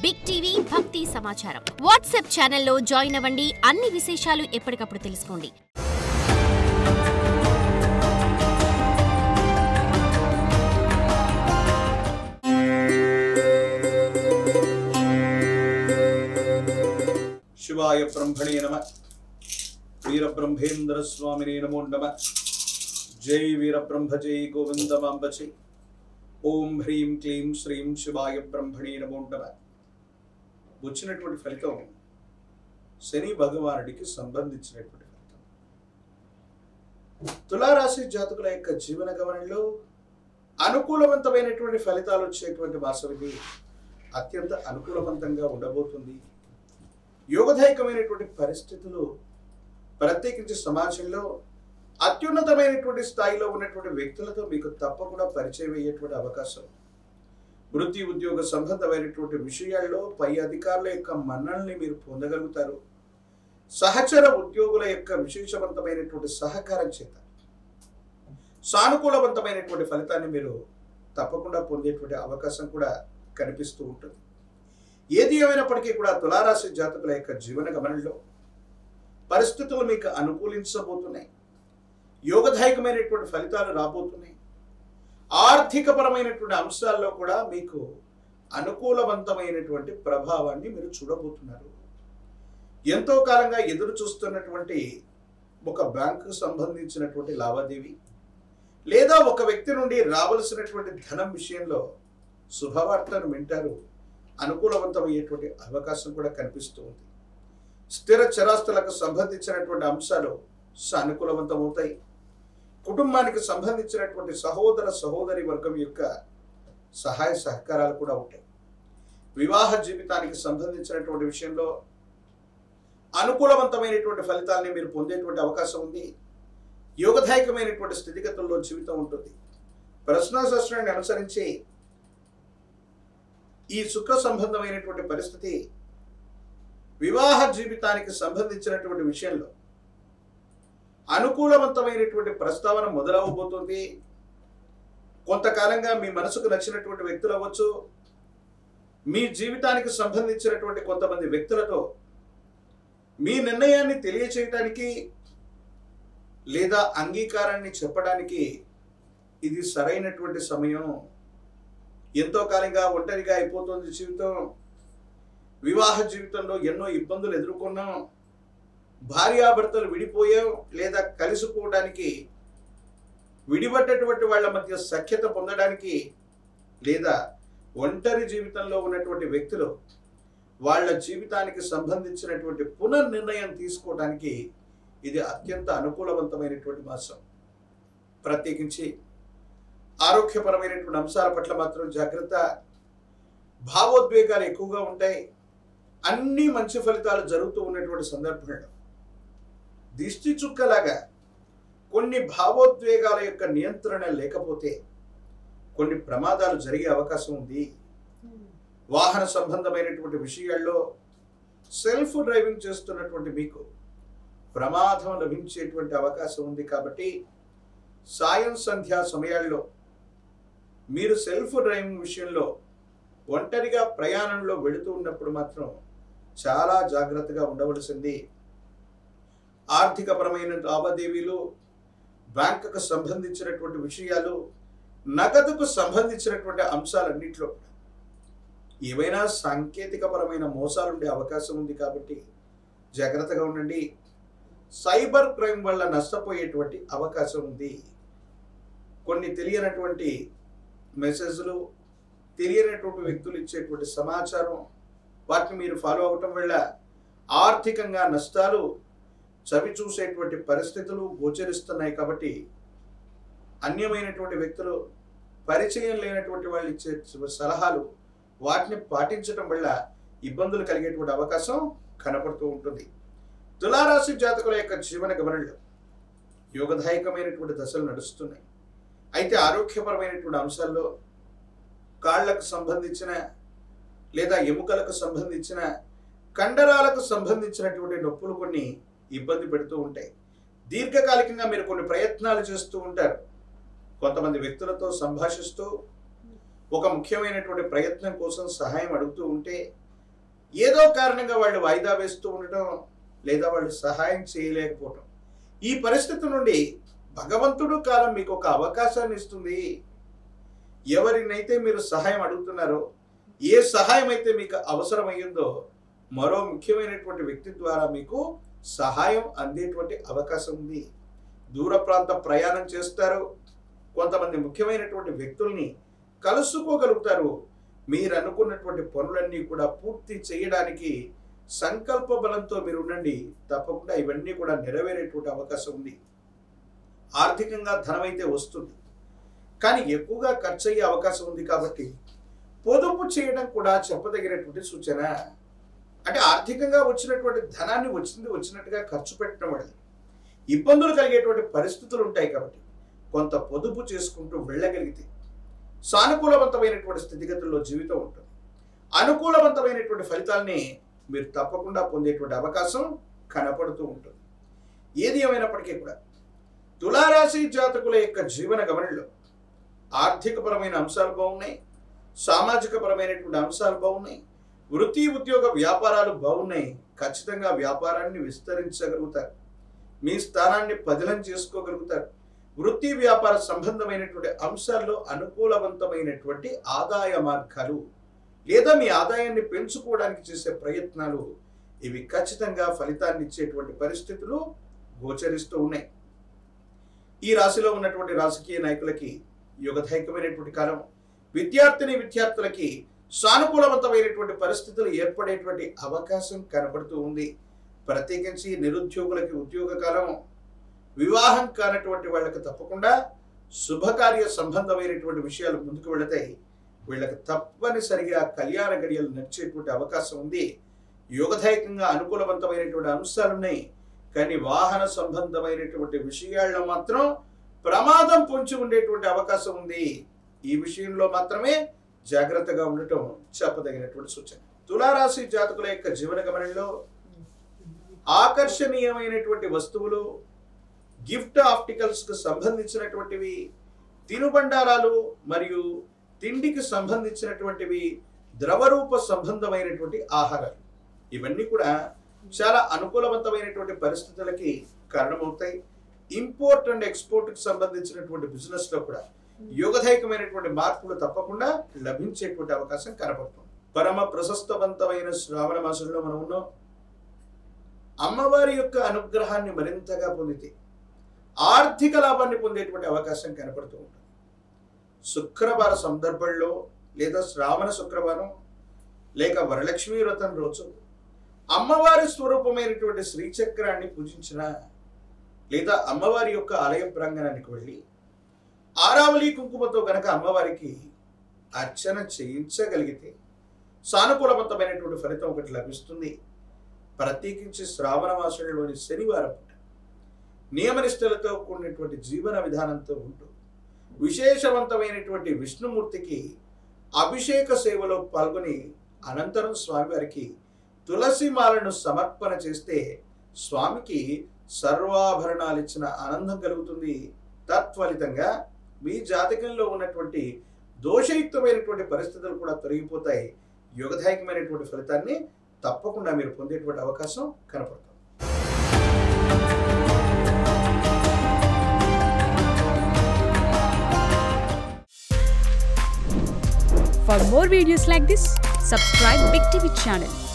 Big TV భక్తి సమాచారం WhatsApp ఛానల్లో జాయిన్ అవ్వండి. అన్ని విశేషాలు ఎప్పటికప్పుడు తెలుసుకోండి. శివాయ బ్రహ్మణే నమః. వీరబ్రహ్మేంద్ర స్వామినే నమో నమః. జై వీరబ్రహ్మ జై గోవిందమాంబ జై. ఓం హ్రీం క్లీం శ్రీం శివాయ బ్రహ్మణే నమో నమః. వచ్చినటువంటి ఫలితం శని భగవానుడికి సంబంధించినటువంటి ఫలితం. తులారాశి జాతకుల యొక్క జీవన గమనంలో అనుకూలవంతమైనటువంటి ఫలితాలు వచ్చేటువంటి మాసం ఇది. అత్యంత అనుకూలవంతంగా ఉండబోతుంది. యోగదాయకమైనటువంటి పరిస్థితులు ప్రత్యేకించి సమాజంలో అత్యున్నతమైనటువంటి స్థాయిలో ఉన్నటువంటి వ్యక్తులతో మీకు తప్పకుండా పరిచయం అయ్యేటువంటి అవకాశం, వృత్తి ఉద్యోగ సంబంధమైనటువంటి విషయాల్లో పై అధికారుల యొక్క మన్ననల్ని మీరు పొందగలుగుతారు. సహచర ఉద్యోగుల యొక్క విశేషవంతమైనటువంటి సహకారం చేత సానుకూలవంతమైనటువంటి ఫలితాన్ని మీరు తప్పకుండా పొందేటువంటి అవకాశం కూడా కనిపిస్తూ ఉంటుంది. ఏది ఏమైనప్పటికీ కూడా తులారాశి జాతకుల యొక్క జీవన గమనంలో పరిస్థితులు మీకు అనుకూలించబోతున్నాయి. యోగదాయకమైనటువంటి ఫలితాలు రాబోతున్నాయి. ఆర్థికపరమైనటువంటి అంశాల్లో కూడా మీకు అనుకూలవంతమైనటువంటి ప్రభావాన్ని మీరు చూడబోతున్నారు. ఎంతో కాలంగా ఎదురు చూస్తున్నటువంటి ఒక బ్యాంకుకు సంబంధించినటువంటి లావాదేవీ లేదా ఒక వ్యక్తి నుండి రావలసినటువంటి ధనం విషయంలో శుభవార్తను వింటారు. అనుకూలవంతమయ్యేటువంటి అవకాశం కూడా కనిపిస్తూ ఉంది. స్థిర చరాస్తులకు సంబంధించినటువంటి అంశాలు సానుకూలవంతమవుతాయి. కుటుంబానికి సంబంధించినటువంటి సహోదర సహోదరి వర్గం యొక్క సహాయ సహకారాలు కూడా ఉంటాయి. వివాహ జీవితానికి సంబంధించినటువంటి విషయంలో అనుకూలవంతమైనటువంటి ఫలితాలని మీరు పొందేటువంటి అవకాశం ఉంది. యోగదాయకమైనటువంటి స్థితిగతుల్లో జీవితం ఉంటుంది. ప్రశ్నాశాస్త్రాన్ని అనుసరించి ఈ సుఖ సంబంధమైనటువంటి పరిస్థితి వివాహ జీవితానికి సంబంధించినటువంటి విషయంలో అనుకూలవంతమైనటువంటి ప్రస్తావన మొదలవబోతుంది. కొంతకాలంగా మీ మనసుకు నచ్చినటువంటి వ్యక్తులు అవ్వచ్చు, మీ జీవితానికి సంబంధించినటువంటి కొంతమంది వ్యక్తులతో మీ నిర్ణయాన్ని తెలియచేయటానికి లేదా అంగీకారాన్ని చెప్పడానికి ఇది సరైనటువంటి సమయం. ఎంతో కాలంగా ఒంటరిగా అయిపోతుంది జీవితం. వివాహ జీవితంలో ఎన్నో ఇబ్బందులు ఎదుర్కొన్నాం. భార్యాభర్తలు విడిపోయాం లేదా కలిసిపోవడానికి, విడిపడ్డటువంటి వాళ్ళ మధ్య సఖ్యత పొందడానికి, లేదా ఒంటరి జీవితంలో ఉన్నటువంటి వ్యక్తులు వాళ్ళ జీవితానికి సంబంధించినటువంటి పునర్నిర్ణయం తీసుకోవడానికి ఇది అత్యంత అనుకూలవంతమైనటువంటి మాసం. ప్రత్యేకించి ఆరోగ్యపరమైనటువంటి అంశాల పట్ల మాత్రం జాగ్రత్త. భావోద్వేగాలు ఎక్కువగా ఉంటాయి. అన్ని మంచి ఫలితాలు జరుగుతూ ఉన్నటువంటి సందర్భంలో దిష్టి చుక్కలాగా కొన్ని భావోద్వేగాల యొక్క నియంత్రణ లేకపోతే కొన్ని ప్రమాదాలు జరిగే అవకాశం ఉంది. వాహన సంబంధమైనటువంటి విషయాల్లో సెల్ఫ్ డ్రైవింగ్ చేస్తున్నటువంటి మీకు ప్రమాదం లభించేటువంటి అవకాశం ఉంది. కాబట్టి సాయం సంధ్యా సమయాల్లో మీరు సెల్ఫ్ డ్రైవింగ్ విషయంలో ఒంటరిగా ప్రయాణంలో వెళుతూ ఉన్నప్పుడు మాత్రం చాలా జాగ్రత్తగా ఉండవలసింది. ఆర్థికపరమైన లావాదేవీలు, బ్యాంకుకు సంబంధించినటువంటి విషయాలు, నగదుకు సంబంధించినటువంటి అంశాలన్నింటిలో ఏవైనా సాంకేతికపరమైన మోసాలు ఉండే అవకాశం ఉంది. కాబట్టి జాగ్రత్తగా ఉండండి. సైబర్ క్రైమ్ వల్ల నష్టపోయేటువంటి అవకాశం ఉంది. కొన్ని తెలియనటువంటి మెసేజ్లు, తెలియనటువంటి వ్యక్తులు ఇచ్చేటువంటి సమాచారం, వాటిని మీరు ఫాలో అవటం వల్ల ఆర్థికంగా నష్టాలు చవి చూసేటువంటి పరిస్థితులు గోచరిస్తున్నాయి. కాబట్టి అన్యమైనటువంటి వ్యక్తులు, పరిచయం లేనటువంటి వాళ్ళు ఇచ్చే సలహాలు, వాటిని పాటించడం వల్ల ఇబ్బందులు కలిగేటువంటి అవకాశం కనపడుతూ ఉంటుంది. తులారాశి జాతకుల యొక్క జీవన గమనంలో యోగదాయకమైనటువంటి దశలు నడుస్తున్నాయి. అయితే ఆరోగ్యపరమైనటువంటి అంశాల్లో కాళ్లకు సంబంధించిన లేదా ఎముకలకు సంబంధించిన, కండరాలకు సంబంధించినటువంటి నొప్పులు కొన్ని ఇబ్బంది పెడుతూ ఉంటాయి. దీర్ఘకాలికంగా మీరు కొన్ని ప్రయత్నాలు చేస్తూ ఉంటారు. కొంతమంది వ్యక్తులతో సంభాషిస్తూ ఒక ముఖ్యమైనటువంటి ప్రయత్నం కోసం సహాయం అడుగుతూ ఉంటే ఏదో కారణంగా వాళ్ళు వాయిదా వేస్తూ ఉండటం, లేదా వాళ్ళు సహాయం చేయలేకపోవటం, ఈ పరిస్థితి నుండి భగవంతుడు కాలం మీకు ఒక అవకాశాన్ని ఇస్తుంది. ఎవరినైతే మీరు సహాయం అడుగుతున్నారో, ఏ సహాయం అయితే మీకు అవసరమయ్యిందో మరో ముఖ్యమైనటువంటి వ్యక్తి ద్వారా మీకు సహాయం అందేటువంటి అవకాశం ఉంది. దూర ప్రాంత ప్రయాణం చేస్తారు, కొంతమంది ముఖ్యమైనటువంటి వ్యక్తుల్ని కలుసుకోగలుగుతారు. మీరు అనుకున్నటువంటి పనులన్నీ కూడా పూర్తి చేయడానికి సంకల్ప బలంతో మీరు ఉండండి. తప్పకుండా ఇవన్నీ కూడా నెరవేరేటువంటి అవకాశం ఉంది. ఆర్థికంగా ధనమైతే వస్తుంది, కానీ ఎక్కువగా ఖర్చు అయ్యే అవకాశం ఉంది. కాబట్టి పొదుపు చేయడం కూడా చెప్పదగినటువంటి సూచన. అంటే ఆర్థికంగా వచ్చినటువంటి ధనాన్ని వచ్చినట్టుగా ఖర్చు పెట్టడం వల్ల ఇబ్బందులు కలిగేటువంటి పరిస్థితులు ఉంటాయి. కాబట్టి కొంత పొదుపు చేసుకుంటూ వెళ్ళగలిగితే సానుకూలవంతమైనటువంటి స్థితిగతుల్లో జీవితం ఉంటుంది. అనుకూలవంతమైనటువంటి ఫలితాల్ని మీరు తప్పకుండా పొందేటువంటి అవకాశం కనపడుతూ ఉంటుంది. ఏది ఏమైనప్పటికీ కూడా తులారాశి జాతకుల యొక్క జీవన గమనంలో ఆర్థికపరమైన అంశాలు బాగున్నాయి, సామాజిక పరమైనటువంటి అంశాలు బాగున్నాయి, వృత్తి ఉద్యోగ వ్యాపారాలు బాగున్నాయి. ఖచ్చితంగా వ్యాపారాన్ని విస్తరించగలుగుతారు, మీ స్థానాన్ని పదిలం చేసుకోగలుగుతారు. వృత్తి వ్యాపార సంబంధమైనటువంటి అంశాల్లో అనుకూలవంతమైనటువంటి ఆదాయ మార్గాలు లేదా మీ ఆదాయాన్ని పెంచుకోవడానికి చేసే ప్రయత్నాలు ఇవి ఖచ్చితంగా ఫలితాన్ని ఇచ్చేటువంటి పరిస్థితులు గోచరిస్తూ ఉన్నాయి. ఈ రాశిలో ఉన్నటువంటి రాజకీయ నాయకులకి యుగదాయకమైనటువంటి కాలం. విద్యార్థులకి సానుకూలవంతమైనటువంటి పరిస్థితులు ఏర్పడేటువంటి అవకాశం కనబడుతూ ఉంది. ప్రత్యేకించి నిరుద్యోగులకి ఉద్యోగ కాలం. వివాహం కానటువంటి వాళ్ళకి తప్పకుండా శుభకార్య సంబంధమైనటువంటి విషయాలు ముందుకు వెళతాయి. వీళ్ళకి తప్పనిసరిగా కళ్యాణ గడియలు నడిచేటువంటి అవకాశం ఉంది. యోగదాయకంగా అనుకూలవంతమైనటువంటి అంశాలు ఉన్నాయి, కానీ వాహన సంబంధమైనటువంటి విషయాల్లో మాత్రం ప్రమాదం పొంచి ఉండేటువంటి అవకాశం ఉంది. ఈ విషయంలో మాత్రమే జాగ్రత్తగా ఉండటం చెప్పదగినటువంటి సూచన. తులారాశి జాతకుల యొక్క జీవన గమనంలో ఆకర్షణీయమైనటువంటి వస్తువులు, గిఫ్ట్ ఆర్టికల్స్ కు సంబంధించినటువంటివి, తినుబండారాలు మరియు తిండికి సంబంధించినటువంటివి, ద్రవరూప సంబంధమైనటువంటి ఆహారాలు ఇవన్నీ కూడా చాలా అనుకూలవంతమైనటువంటి పరిస్థితులకి కారణమవుతాయి. ఇంపోర్ట్ అండ్ ఎక్స్పోర్ట్ కి సంబంధించినటువంటి బిజినెస్ లో కూడా యోగదాయకమైనటువంటి మార్పులు తప్పకుండా లభించేటువంటి అవకాశం కనబడుతుంది. పరమ ప్రశస్తవంతమైన శ్రావణ మాసంలో మనం ఉన్నాం. అమ్మవారి యొక్క అనుగ్రహాన్ని మరింతగా పొందితే ఆర్థిక లాభాన్ని పొందేటువంటి అవకాశం కనపడుతూ ఉంటుంది. శుక్రవార సందర్భంలో లేదా శ్రావణ శుక్రవారం లేక వరలక్ష్మీ వ్రతం రోజు అమ్మవారి స్వరూపమైనటువంటి శ్రీచక్రాన్ని పూజించిన లేదా అమ్మవారి యొక్క ఆలయ ప్రాంగణానికి వెళ్ళి ఆరావళి కుంకుమతో గనక అమ్మవారికి అర్చన చేయించగలిగితే సానుకూలవంతమైనటువంటి ఫలితం ఒకటి లభిస్తుంది. ప్రత్యేకించి శ్రావణ మాసంలోని శనివారం నియమనిష్టలతో కూడినటువంటి జీవన విధానంతో ఉంటూ విశేషవంతమైనటువంటి విష్ణుమూర్తికి అభిషేక సేవలో పాల్గొని అనంతరం స్వామివారికి తులసి మాలను సమర్పణ చేస్తే స్వామికి సర్వాభరణాలు ఇచ్చిన ఆనందం కలుగుతుంది. తత్ఫలితంగా మీ జాతకంలో ఉన్నటువంటి దోషయుక్తమైనటువంటి పరిస్థితులు కూడా తొలగిపోతాయి. యోగదాయకమైనటువంటి ఫలితాన్ని తప్పకుండా మీరు పొందేటువంటి అవకాశం కనపడుతుంది. For more videos like this, subscribe Big TV channel.